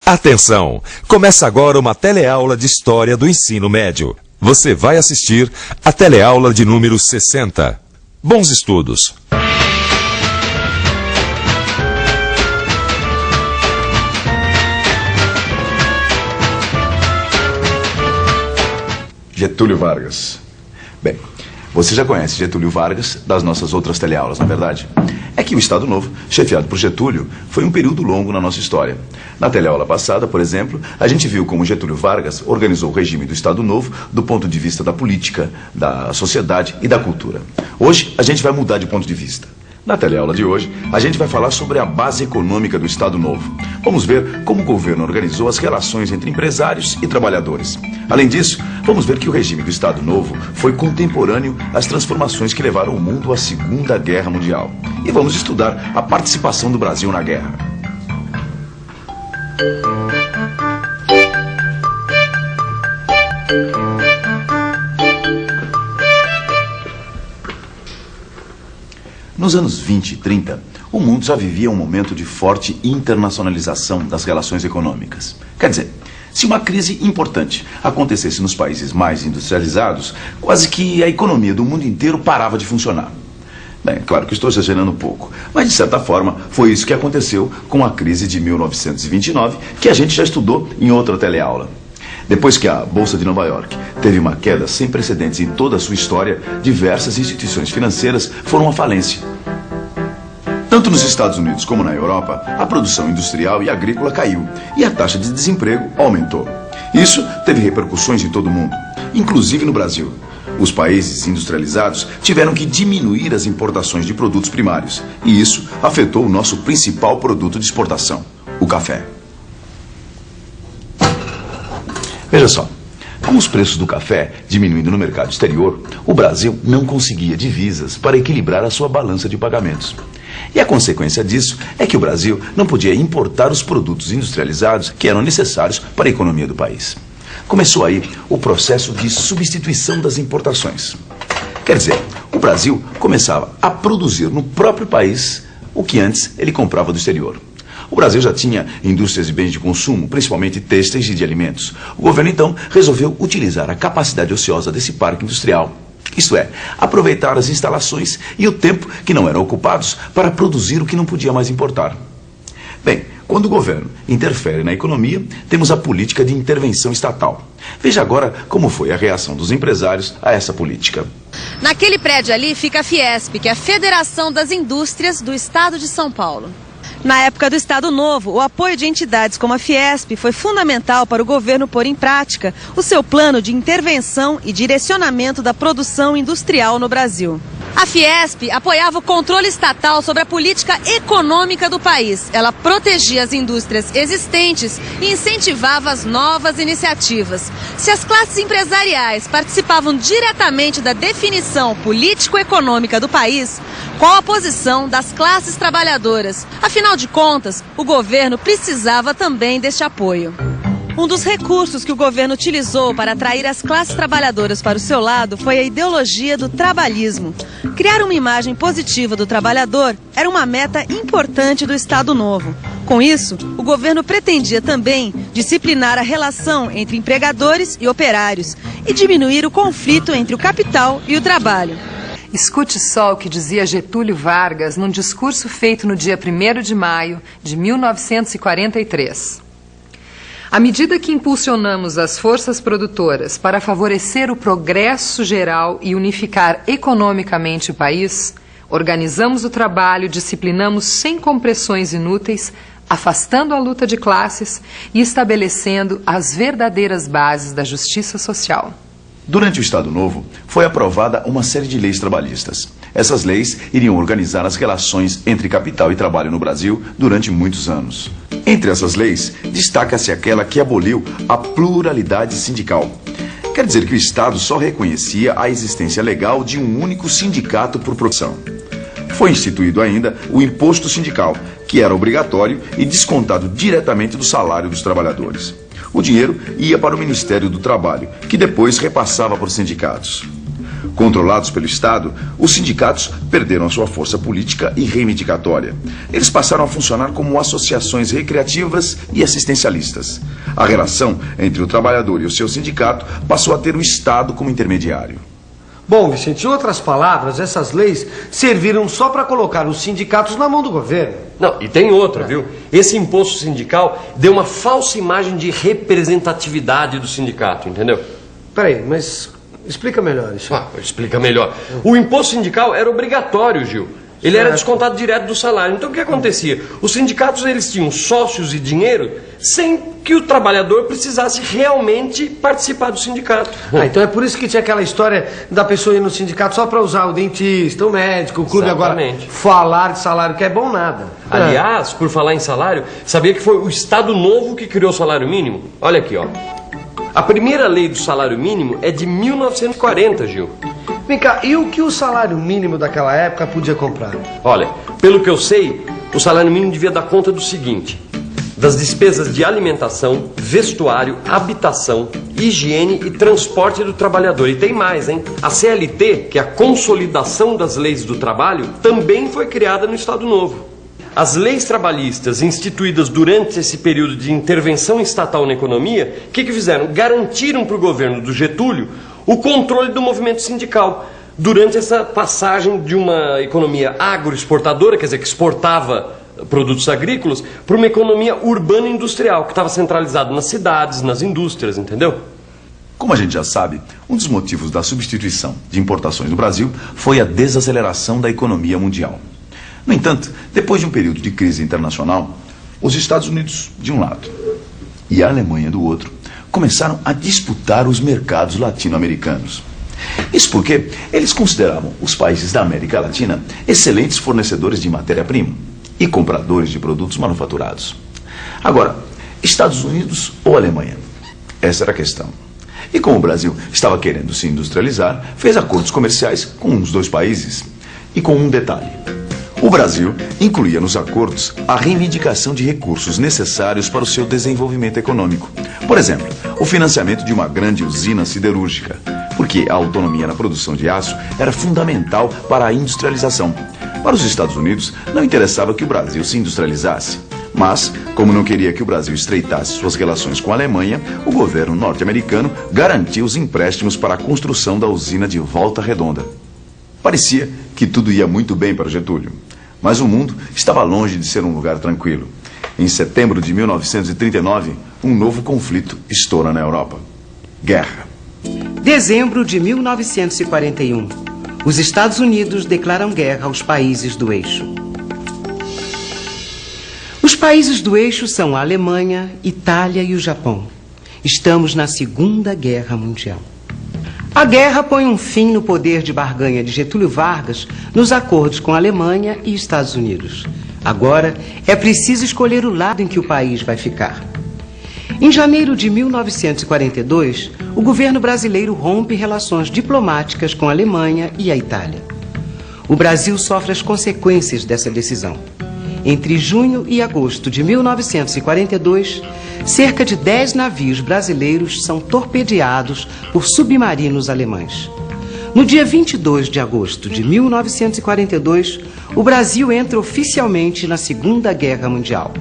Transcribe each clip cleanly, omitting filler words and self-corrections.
Atenção! Começa agora uma teleaula de História do Ensino Médio. Você vai assistir a teleaula de número 60. Bons estudos! Getúlio Vargas. Bem, você já conhece Getúlio Vargas das nossas outras teleaulas, não é verdade? É que o Estado Novo, chefiado por Getúlio, foi um período longo na nossa história. Na teleaula passada, por exemplo, a gente viu como Getúlio Vargas organizou o regime do Estado Novo do ponto de vista da política, da sociedade e da cultura. Hoje, a gente vai mudar de ponto de vista. Na teleaula de hoje, a gente vai falar sobre a base econômica do Estado Novo. Vamos ver como o governo organizou as relações entre empresários e trabalhadores. Além disso, vamos ver que o regime do Estado Novo foi contemporâneo às transformações que levaram o mundo à Segunda Guerra Mundial. E vamos estudar a participação do Brasil na guerra. Nos anos 20 e 30, o mundo já vivia um momento de forte internacionalização das relações econômicas. Quer dizer, se uma crise importante acontecesse nos países mais industrializados, quase que a economia do mundo inteiro parava de funcionar. Bem, claro que estou exagerando um pouco, mas de certa forma foi isso que aconteceu com a crise de 1929, que a gente já estudou em outra teleaula. Depois que a Bolsa de Nova York teve uma queda sem precedentes em toda a sua história, diversas instituições financeiras foram à falência. Tanto nos Estados Unidos como na Europa, a produção industrial e agrícola caiu e a taxa de desemprego aumentou. Isso teve repercussões em todo o mundo, inclusive no Brasil. Os países industrializados tiveram que diminuir as importações de produtos primários e isso afetou o nosso principal produto de exportação, o café. Veja só, com os preços do café diminuindo no mercado exterior, o Brasil não conseguia divisas para equilibrar a sua balança de pagamentos. E a consequência disso é que o Brasil não podia importar os produtos industrializados que eram necessários para a economia do país. Começou aí o processo de substituição das importações. Quer dizer, o Brasil começava a produzir no próprio país o que antes ele comprava do exterior. O Brasil já tinha indústrias de bens de consumo, principalmente têxteis e de alimentos. O governo, então, resolveu utilizar a capacidade ociosa desse parque industrial. Isto é, aproveitar as instalações e o tempo que não eram ocupados para produzir o que não podia mais importar. Bem, quando o governo interfere na economia, temos a política de intervenção estatal. Veja agora como foi a reação dos empresários a essa política. Naquele prédio ali fica a Fiesp, que é a Federação das Indústrias do Estado de São Paulo. Na época do Estado Novo, o apoio de entidades como a Fiesp foi fundamental para o governo pôr em prática o seu plano de intervenção e direcionamento da produção industrial no Brasil. A Fiesp apoiava o controle estatal sobre a política econômica do país. Ela protegia as indústrias existentes e incentivava as novas iniciativas. Se as classes empresariais participavam diretamente da definição político-econômica do país, qual a posição das classes trabalhadoras? Afinal de contas, o governo precisava também deste apoio. Um dos recursos que o governo utilizou para atrair as classes trabalhadoras para o seu lado foi a ideologia do trabalhismo. Criar uma imagem positiva do trabalhador era uma meta importante do Estado Novo. Com isso, o governo pretendia também disciplinar a relação entre empregadores e operários e diminuir o conflito entre o capital e o trabalho. Escute só o que dizia Getúlio Vargas num discurso feito no dia 1º de maio de 1943. À medida que impulsionamos as forças produtoras para favorecer o progresso geral e unificar economicamente o país, organizamos o trabalho, disciplinamos sem compressões inúteis, afastando a luta de classes e estabelecendo as verdadeiras bases da justiça social. Durante o Estado Novo, foi aprovada uma série de leis trabalhistas. Essas leis iriam organizar as relações entre capital e trabalho no Brasil durante muitos anos. Entre essas leis, destaca-se aquela que aboliu a pluralidade sindical. Quer dizer que o Estado só reconhecia a existência legal de um único sindicato por profissão. Foi instituído ainda o imposto sindical, que era obrigatório e descontado diretamente do salário dos trabalhadores. O dinheiro ia para o Ministério do Trabalho, que depois repassava para os sindicatos. Controlados pelo Estado, os sindicatos perderam sua força política e reivindicatória. Eles passaram a funcionar como associações recreativas e assistencialistas. A relação entre o trabalhador e o seu sindicato passou a ter o Estado como intermediário. Bom, Vicente, em outras palavras, essas leis serviram só para colocar os sindicatos na mão do governo. Não, e tem outra, viu? Esse imposto sindical deu uma falsa imagem de representatividade do sindicato, entendeu? Peraí, mas explica melhor isso. Explica melhor. O imposto sindical era obrigatório, Gil. Ele era descontado direto do salário. Então o que acontecia? Os sindicatos eles tinham sócios e dinheiro sem que o trabalhador precisasse realmente participar do sindicato. Então é por isso que tinha aquela história da pessoa ir no sindicato só para usar o dentista, o médico, o clube. Exatamente. Agora falar de salário que é bom nada. Aliás, por falar em salário, sabia que foi o Estado Novo que criou o salário mínimo? Olha aqui, ó. A primeira lei do salário mínimo é de 1940, Gil. Vem cá, e o que o salário mínimo daquela época podia comprar? Olha, pelo que eu sei, o salário mínimo devia dar conta do seguinte: das despesas de alimentação, vestuário, habitação, higiene e transporte do trabalhador. E tem mais, hein? A CLT, que é a Consolidação das Leis do Trabalho, também foi criada no Estado Novo. As leis trabalhistas instituídas durante esse período de intervenção estatal na economia, o que fizeram? Garantiram para o governo do Getúlio o controle do movimento sindical durante essa passagem de uma economia agroexportadora, quer dizer, que exportava produtos agrícolas, para uma economia urbana industrial, que estava centralizada nas cidades, nas indústrias, entendeu? Como a gente já sabe, um dos motivos da substituição de importações no Brasil foi a desaceleração da economia mundial. No entanto, depois de um período de crise internacional, os Estados Unidos, de um lado, e a Alemanha, do outro, começaram a disputar os mercados latino-americanos. Isso porque eles consideravam os países da América Latina excelentes fornecedores de matéria-prima e compradores de produtos manufaturados. Agora, Estados Unidos ou Alemanha? Essa era a questão. E como o Brasil estava querendo se industrializar, fez acordos comerciais com os dois países. E com um detalhe: o Brasil incluía nos acordos a reivindicação de recursos necessários para o seu desenvolvimento econômico. Por exemplo, o financiamento de uma grande usina siderúrgica, porque a autonomia na produção de aço era fundamental para a industrialização. Para os Estados Unidos, não interessava que o Brasil se industrializasse. Mas, como não queria que o Brasil estreitasse suas relações com a Alemanha, o governo norte-americano garantiu os empréstimos para a construção da usina de Volta Redonda. Parecia que tudo ia muito bem para Getúlio, mas o mundo estava longe de ser um lugar tranquilo. Em setembro de 1939, um novo conflito estoura na Europa. Guerra. Dezembro de 1941. Os Estados Unidos declaram guerra aos países do eixo. Os países do eixo são a Alemanha, Itália e o Japão. Estamos na Segunda Guerra Mundial. A guerra põe um fim no poder de barganha de Getúlio Vargas nos acordos com a Alemanha e Estados Unidos. Agora é preciso escolher o lado em que o país vai ficar. Em janeiro de 1942, o governo brasileiro rompe relações diplomáticas com a Alemanha e a Itália. O Brasil sofre as consequências dessa decisão. Entre junho e agosto de 1942, cerca de 10 navios brasileiros são torpedeados por submarinos alemães. No dia 22 de agosto de 1942, o Brasil entra oficialmente na Segunda Guerra Mundial.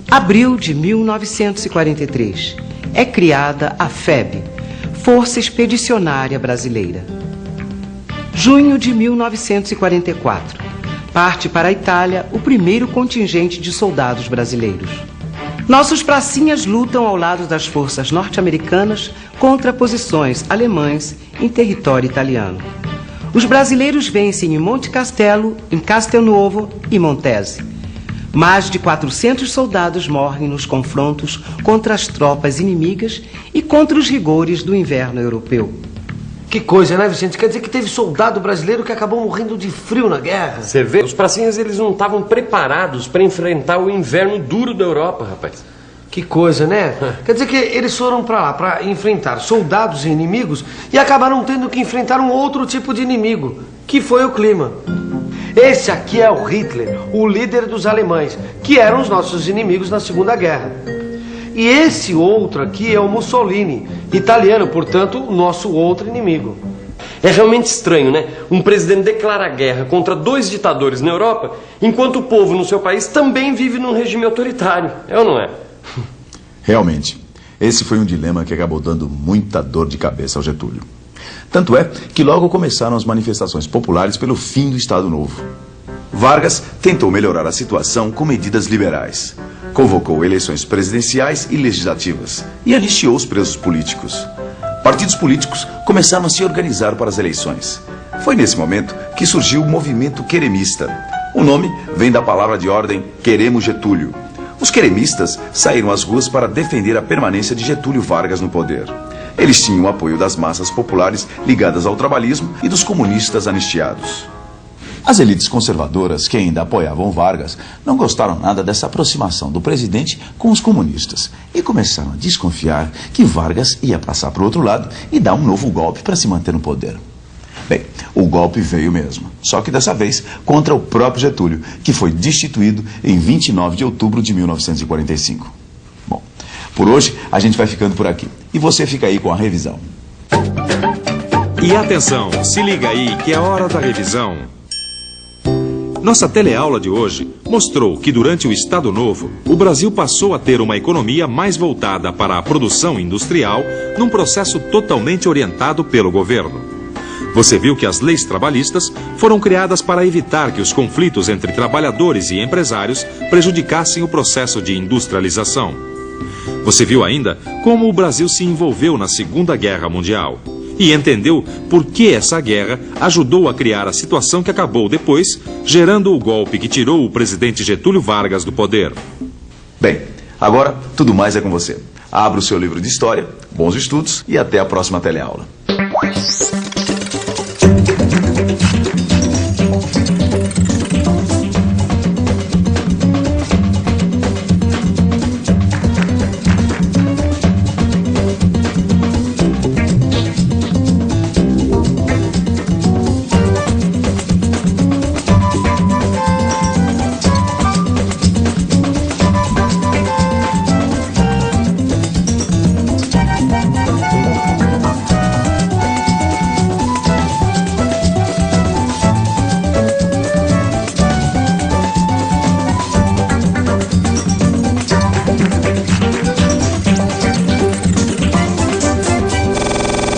Abril de 1943, é criada a FEB, Força Expedicionária Brasileira. Junho de 1944, parte para a Itália o primeiro contingente de soldados brasileiros. Nossos pracinhas lutam ao lado das forças norte-americanas contra posições alemãs em território italiano. Os brasileiros vencem em Monte Castelo, em Castelnuovo e Montese. Mais de 400 soldados morrem nos confrontos contra as tropas inimigas e contra os rigores do inverno europeu. Que coisa, né, Vicente? Quer dizer que teve soldado brasileiro que acabou morrendo de frio na guerra. Você vê, os pracinhas eles não estavam preparados para enfrentar o inverno duro da Europa, rapaz. Que coisa, né? Quer dizer que eles foram para lá para enfrentar soldados e inimigos e acabaram tendo que enfrentar um outro tipo de inimigo, que foi o clima. Esse aqui é o Hitler, o líder dos alemães, que eram os nossos inimigos na Segunda Guerra. E esse outro aqui é o Mussolini, italiano, portanto, o nosso outro inimigo. É realmente estranho, né? Um presidente declara guerra contra 2 ditadores na Europa, enquanto o povo no seu país também vive num regime autoritário. É ou não é? Realmente, esse foi um dilema que acabou dando muita dor de cabeça ao Getúlio. Tanto é que logo começaram as manifestações populares pelo fim do Estado Novo. Vargas tentou melhorar a situação com medidas liberais. Convocou eleições presidenciais e legislativas e anistiou os presos políticos. Partidos políticos começaram a se organizar para as eleições. Foi nesse momento que surgiu o movimento queremista. O nome vem da palavra de ordem Queremos Getúlio. Os queremistas saíram às ruas para defender a permanência de Getúlio Vargas no poder. Eles tinham o apoio das massas populares ligadas ao trabalhismo e dos comunistas anistiados. As elites conservadoras que ainda apoiavam Vargas não gostaram nada dessa aproximação do presidente com os comunistas e começaram a desconfiar que Vargas ia passar para o outro lado e dar um novo golpe para se manter no poder. Bem, o golpe veio mesmo, só que dessa vez contra o próprio Getúlio, que foi destituído em 29 de outubro de 1945. Bom, por hoje a gente vai ficando por aqui e você fica aí com a revisão. E atenção, se liga aí que é hora da revisão. Nossa teleaula de hoje mostrou que durante o Estado Novo, o Brasil passou a ter uma economia mais voltada para a produção industrial num processo totalmente orientado pelo governo. Você viu que as leis trabalhistas foram criadas para evitar que os conflitos entre trabalhadores e empresários prejudicassem o processo de industrialização. Você viu ainda como o Brasil se envolveu na Segunda Guerra Mundial e entendeu por que essa guerra ajudou a criar a situação que acabou depois, gerando o golpe que tirou o presidente Getúlio Vargas do poder. Bem, agora tudo mais é com você. Abra o seu livro de história, bons estudos e até a próxima teleaula.